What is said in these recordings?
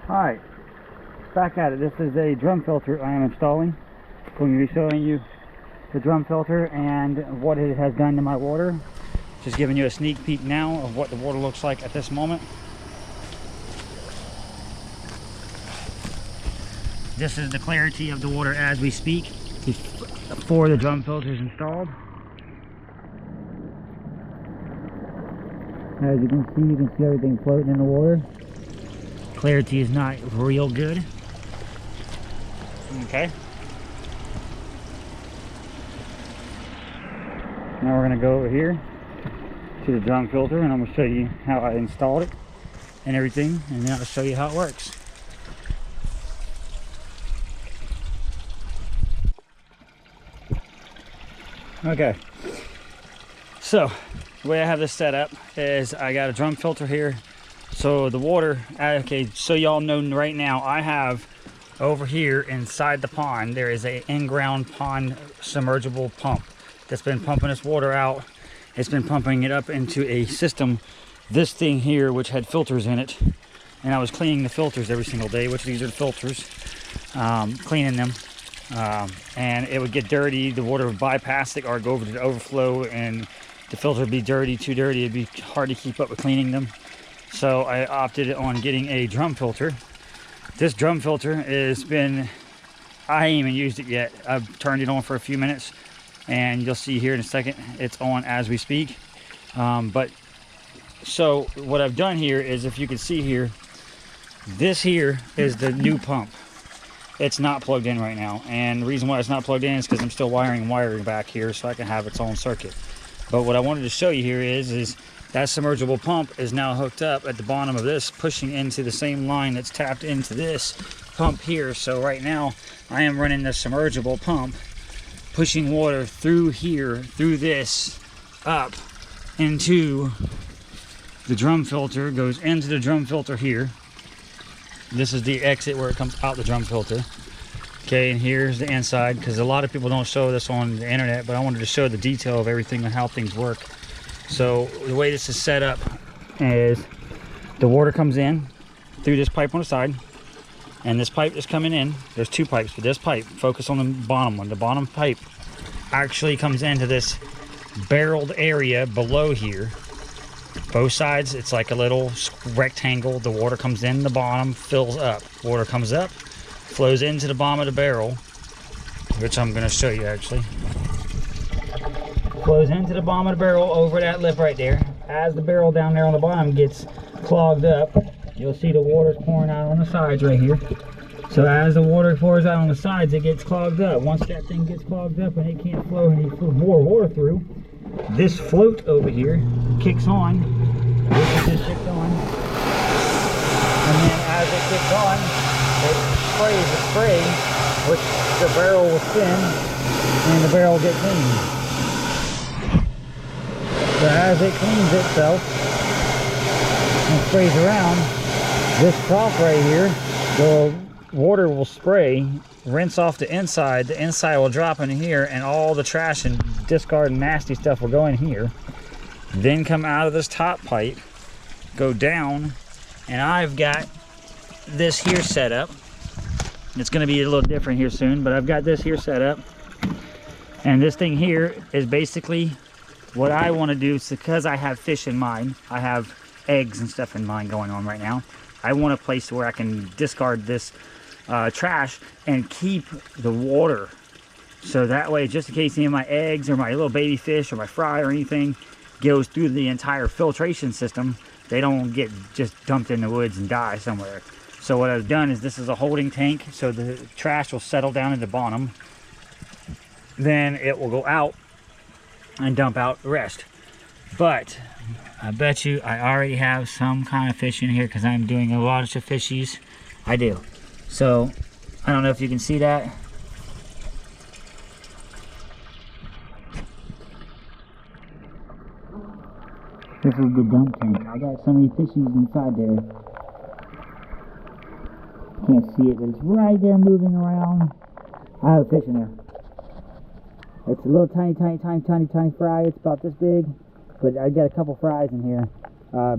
Alright, back at it. This is a drum filter I am installing. I'm going to be showing you the drum filter and what it has done to my water. Just giving you a sneak peek now of what the water looks like at this moment. This is the clarity of the water as we speak before the drum filter is installed. As you can see everything floating in the water. Clarity is not real good. Okay. Now we're going to go over here to the drum filter and I'm going to show you how I installed it and everything, and then I'll show you how it works. Okay, so the way I have this set up is I got a drum filter here. So the water, okay, so y'all know right now I have over here inside the pond, there is a in-ground pond submergible pump that's been pumping this water out. It's been pumping it up into a system, this thing here, which had filters in it. And I was cleaning the filters every single day, which these are the filters, cleaning them. And it would get dirty, the water would bypass it or go over to the overflow, and the filter would be dirty, too dirty. It'd be hard to keep up with cleaning them. So I opted on getting a drum filter. This drum filter has been, I ain't even used it yet. I've turned it on for a few minutes and you'll see here in a second, it's on as we speak. So what I've done here is, if you can see here, this here is the new pump. It's not plugged in right now. And the reason why it's not plugged in is because I'm still wiring back here so I can have its own circuit. But what I wanted to show you here is that submergible pump is now hooked up at the bottom of this, pushing into the same line that's tapped into this pump here. So right now I am running the submergible pump, pushing water through here, through this, up into the drum filter, goes into the drum filter here. This is the exit where it comes out the drum filter. Okay, and here's the inside, because a lot of people don't show this on the internet, but I wanted to show the detail of everything and how things work. So the way this is set up is the water comes in through this pipe on the side, and this pipe is coming in. There's two pipes, but this pipe, focus on the bottom one. The bottom pipe actually comes into this barreled area below here. Both sides, it's like a little rectangle. The water comes in the bottom, fills up. Water comes up, flows into the bottom of the barrel, which I'm going to show you actually. Flows into the bottom of the barrel over that lip right there. As the barrel down there on the bottom gets clogged up, you'll see the water's pouring out on the sides right here. So as the water pours out on the sides, it gets clogged up. Once that thing gets clogged up and it can't flow any more water through, this float over here kicks on. This just kicks on. And then as it kicks on, it sprays the spray, which the barrel will spin and the barrel will get cleaned. So as it cleans itself and sprays around, this trough right here, the water will spray, rinse off the inside will drop in here, and all the trash and discard and nasty stuff will go in here, then come out of this top pipe, go down, and I've got this here set up. It's going to be a little different here soon, but I've got this here set up, and this thing here is basically what I want to do, because I have fish in mind. I have eggs and stuff in mind going on right now. I want a place where I can discard this trash and keep the water, so that way, just in case any of my eggs or my little baby fish or my fry or anything goes through the entire filtration system, they don't get just dumped in the woods and die somewhere. So what I've done is, this is a holding tank, so the trash will settle down in the bottom, then it will go out and dump out the rest. But I bet you I already have some kind of fish in here, because I'm doing a lot of fishies. I do. So I don't know if you can see that. This is the dump tank. I got so many fishies inside there. Can't see it, but it's right there moving around. I have a fish in there. It's a little tiny fry. It's about this big, but I got a couple fries in here.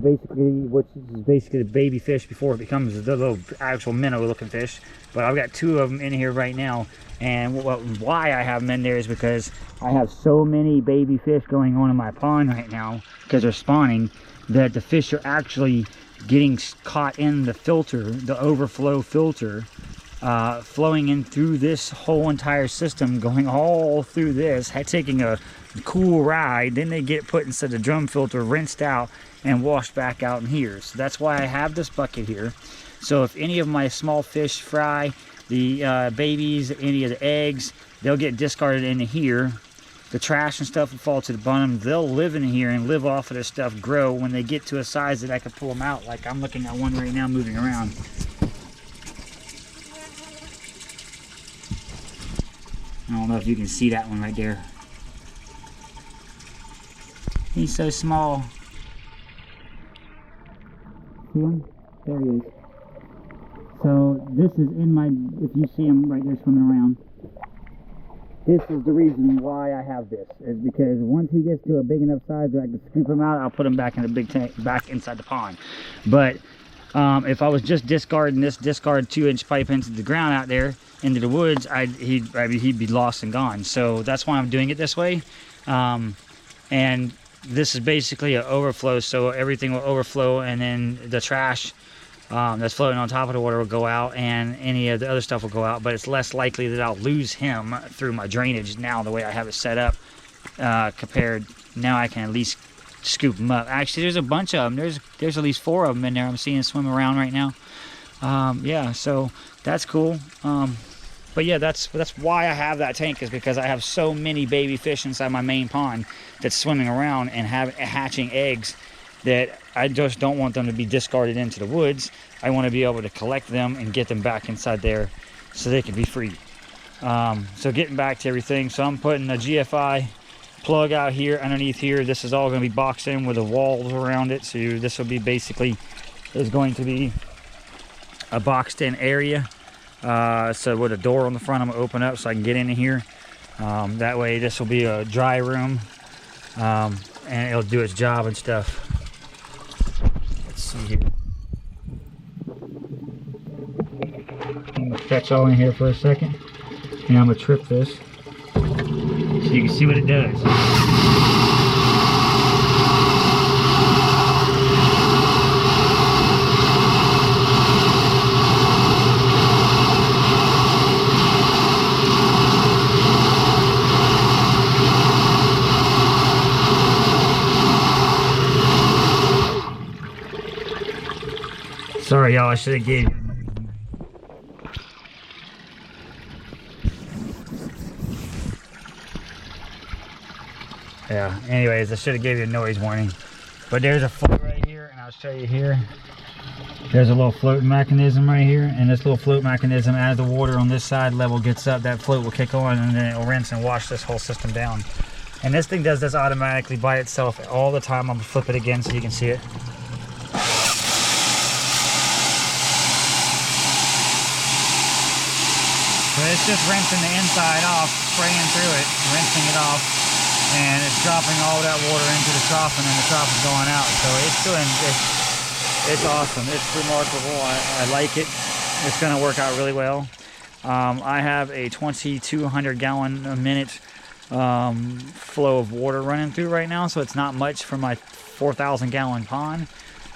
basically, which is basically the baby fish before it becomes the little actual minnow looking fish. But I've got 2 of them in here right now, and why I have them in there is because I have so many baby fish going on in my pond right now because they're spawning, that the fish are actually getting caught in the filter, the overflow filter, flowing in through this whole entire system, going all through this, taking a cool ride. Then they get put inside the drum filter, rinsed out, and washed back out in here. So that's why I have this bucket here. So if any of my small fish fry, the babies, any of the eggs, they'll get discarded into here. The trash and stuff will fall to the bottom. They'll live in here and live off of this stuff, grow. When they get to a size that I can pull them out, like I'm looking at one right now moving around. I don't know if you can see that one right there. He's so small. See him? There he is. So this is in my, if you see him right there swimming around, this is the reason why I have this, is because once he gets to a big enough size that I can scoop him out, I'll put him back in the big tank, back inside the pond. But if I was just discarding this, discard 2-inch pipe into the ground out there, into the woods, he'd be lost and gone. So that's why I'm doing it this way. And this is basically an overflow, so everything will overflow, and then the trash that's floating on top of the water will go out, and any of the other stuff will go out. But it's less likely that I'll lose him through my drainage now, the way I have it set up, compared now I can at least scoop them up. Actually, there's a bunch of them. There's at least 4 of them in there I'm seeing swim around right now. Yeah, so that's cool. But yeah, that's why I have that tank, is because I have so many baby fish inside my main pond that's swimming around and hatching eggs, that I just don't want them to be discarded into the woods. I want to be able to collect them and get them back inside there so they can be free. So getting back to everything, so I'm putting a GFI plug out here underneath here. This is all going to be boxed in with the walls around it. So this will be basically, is going to be a boxed in area. So with a door on the front, I'm going to open up so I can get into here. That way this will be a dry room, and it'll do its job and stuff. Let's see here. I'm going to fetch all in here for a second, and I'm going to trip this so you can see what it does. Sorry, y'all, I should have gave you. Yeah, anyways, I should have gave you a noise warning. But there's a float right here, and I'll show you here. There's a little floating mechanism right here, and this little float mechanism, as the water on this side level gets up, that float will kick on, and then it will rinse and wash this whole system down. And this thing does this automatically by itself all the time. I'm gonna flip it again so you can see it. So it's just rinsing the inside off, spraying through it, rinsing it off, and it's dropping all that water into the trough, and then the trough is going out. So it's awesome. It's remarkable. I like it. It's going to work out really well. I have a 2,200 gallon a minute flow of water running through right now, so it's not much for my 4,000 gallon pond.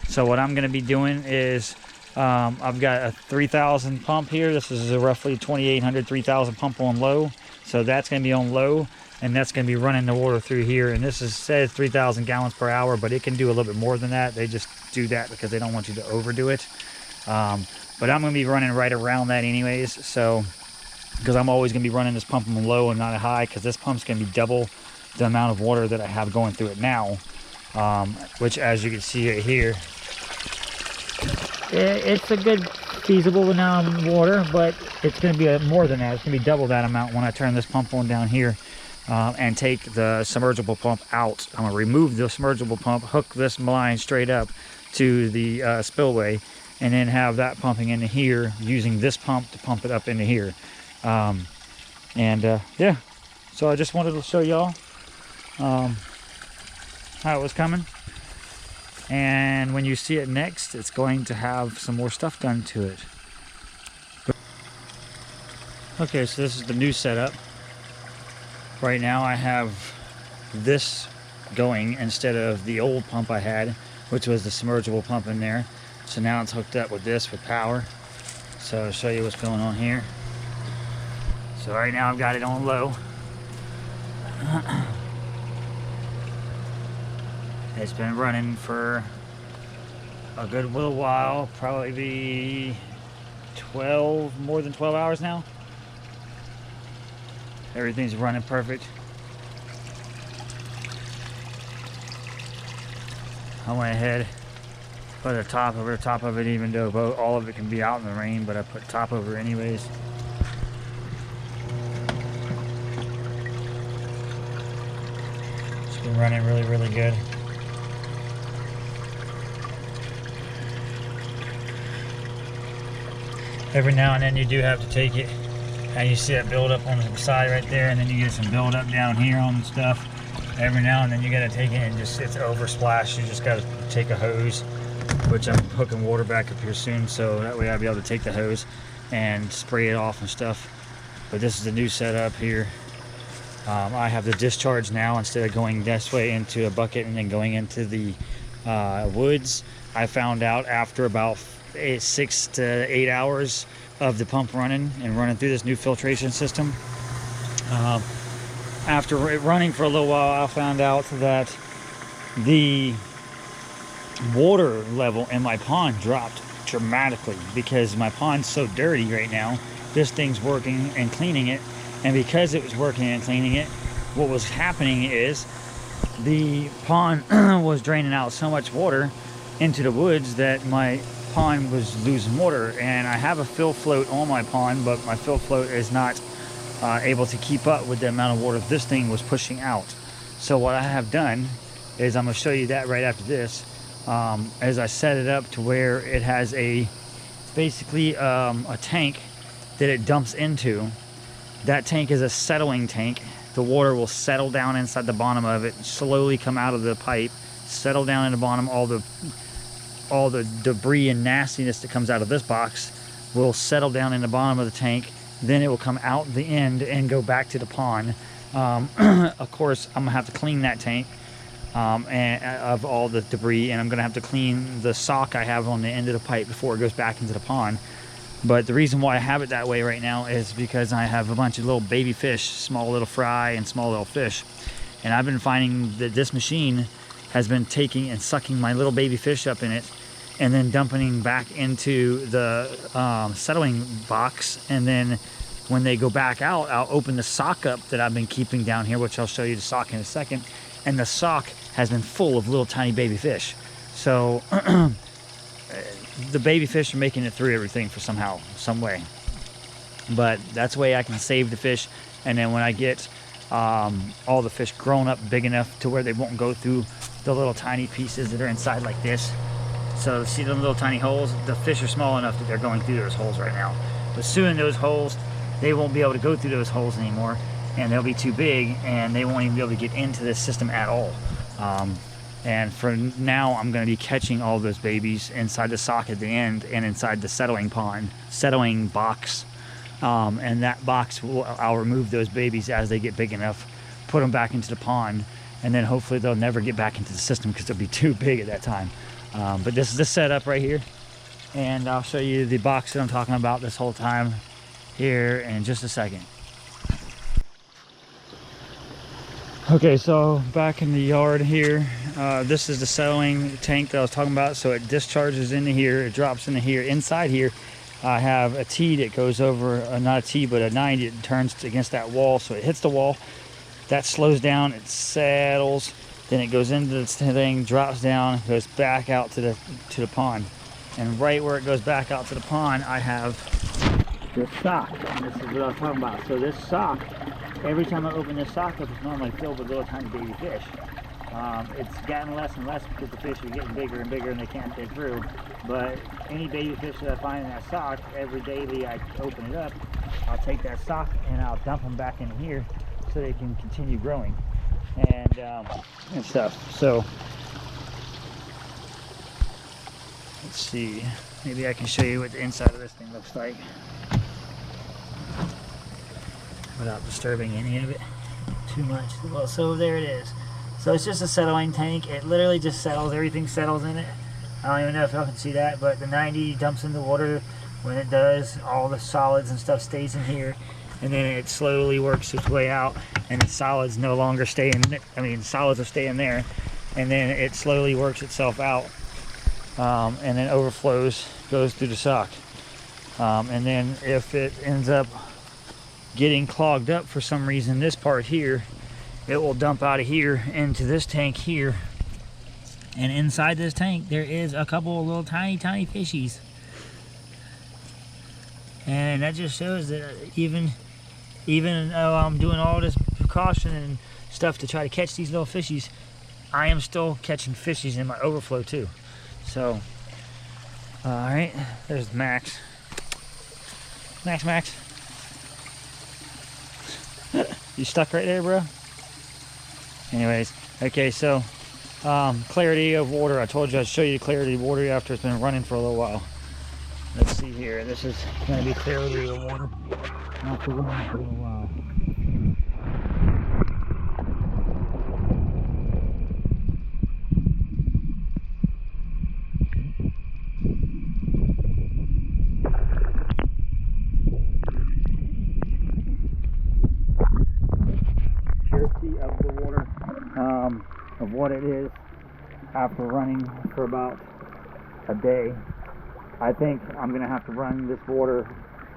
So what I'm going to be doing is, I've got a 3,000 pump here. This is a roughly 2,800, 3,000 pump on low. So that's going to be on low, and that's going to be running the water through here. And this says 3,000 gallons per hour, but it can do a little bit more than that. They just do that because they don't want you to overdo it. But I'm going to be running right around that anyways. So, because I'm always going to be running this pump on low and not a high, because this pump's going to be double the amount of water that I have going through it now. Which, as you can see right here, it's a good feasible amount of water, but it's going to be more than that. It's going to be double that amount when I turn this pump on down here and take the submergible pump out. I'm going to remove the submergible pump, hook this line straight up to the spillway, and then have that pumping into here using this pump to pump it up into here. Yeah, so I just wanted to show y'all how it was coming. And when you see it next, it's going to have some more stuff done to it. Okay, so this is the new setup. Right now I have this going instead of the old pump I had, which was the submergible pump in there. So now it's hooked up with this with power. So I'll show you what's going on here. So right now I've got it on low. It's been running for a good little while, probably be more than 12 hours now. Everything's running perfect. I went ahead, put a top over the top of it, even though all of it can be out in the rain, but I put top over anyways. It's been running really, really good. Every now and then you do have to take it, and you see it build up on the side right there, and then you get some build up down here on the stuff. Every now and then you gotta take it and it's oversplashed. You just gotta take a hose, which I'm hooking water back up here soon, so that way I'll be able to take the hose and spray it off and stuff. But this is the new setup here. I have the discharge now, instead of going this way into a bucket and then going into the woods. I found out after about 6 to 8 hours of the pump running through this new filtration system. After running for a little while, I found out that the water level in my pond dropped dramatically because my pond's so dirty right now. This thing's working and cleaning it, and because it was working and cleaning it, what was happening is the pond was draining out so much water into the woods that my pond was losing water. And I have a fill float on my pond, but my fill float is not able to keep up with the amount of water this thing was pushing out. So what I have done is, I'm going to show you that right after this, as I set it up to where it has basically a tank that it dumps into. That tank is a settling tank. The water will settle down inside the bottom of it, slowly come out of the pipe, settle down in the bottom. All the debris and nastiness that comes out of this box will settle down in the bottom of the tank. Then it will come out the end and go back to the pond. Of course, I'm gonna have to clean that tank of all the debris, and I'm gonna have to clean the sock I have on the end of the pipe before it goes back into the pond. But the reason why I have it that way right now is because I have a bunch of little baby fish, small little fry and small little fish. And I've been finding that this machine has been taking and sucking my little baby fish up in it, and then dumping back into the settling box. And then when they go back out, I'll open the sock up that I've been keeping down here, which I'll show you the sock in a second. And the sock has been full of little tiny baby fish. So the baby fish are making it through everything for some way. But that's the way I can save the fish. And then when I get all the fish grown up big enough to where they won't go through the little tiny pieces that are inside like this. So see the little tiny holes? The fish are small enough that they're going through those holes right now. But soon those holes, they won't be able to go through those holes anymore, and they'll be too big, and they won't even be able to get into this system at all. And for now, I'm going to be catching all those babies inside the sock at the end and inside the settling box. And that box, I'll remove those babies as they get big enough, put them back into the pond, and then hopefully they'll never get back into the system because they'll be too big at that time. But this is the setup right here, and I'll show you the box that I'm talking about this whole time here in just a second. Okay, so back in the yard here, this is the settling tank that I was talking about. So it discharges into here, it drops into here. Inside here, I have a T that goes over, not a T, but a 90. It turns against that wall, so it hits the wall. That slows down, it settles, then it goes into this thing, drops down, goes back out to the pond. And right where it goes back out to the pond, I have this sock. And this is what I was talking about. So this sock, every time I open this sock up, it's normally filled with little tiny baby fish. It's gotten less and less because the fish are getting bigger and bigger and they can't get through. But any baby fish that I find in that sock, every daily I open it up, I'll take that sock and I'll dump them back in here so they can continue growing and stuff. So Let's see, maybe I can show you what the inside of this thing looks like without disturbing any of it too much. Well, so there it is. So it's just a settling tank. It literally just settles, everything settles in it. I don't even know if y'all can see that, but the 90 dumps in the water. When it does, all the solids and stuff stays in here, and then it slowly works its way out, and the solids no longer stay in, solids are staying there, and then it slowly works itself out, and then overflows, goes through the suck. And then if it ends up getting clogged up for some reason, this part here, it will dump out of here into this tank here, and inside this tank there is a couple of little tiny fishies, and that just shows that even though I'm doing all this precaution and stuff to try to catch these little fishies, I am still catching fishies in my overflow too. So all right, there's Max. You stuck right there, bro? Anyways, okay, so clarity of water. I told you I'd show you the clarity of water after it's been running for a little while. Let's see here. This is going to be clarity of water after running for a little while. Of the water, of what it is after running for about a day. I think I'm gonna have to run this water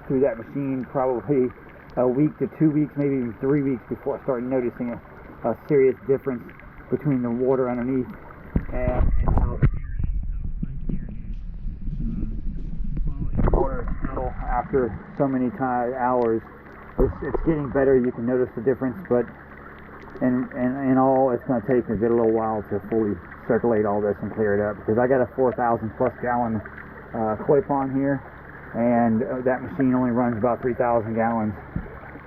through that machine probably a week to 2 weeks, maybe even 3 weeks before I start noticing a serious difference between the water underneath and how clear it is. Water still, after so many hours, it's getting better. You can notice the difference, but and all it's going to take is a little while to fully circulate all this and clear it up, because I got a 4,000 plus gallon koi pond here, and that machine only runs about 3,000 gallons.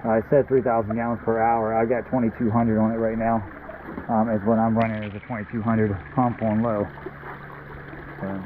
It said 3,000 gallons per hour. I got 2,200 on it right now. Is what I'm running, is a 2,200 pump on low. So,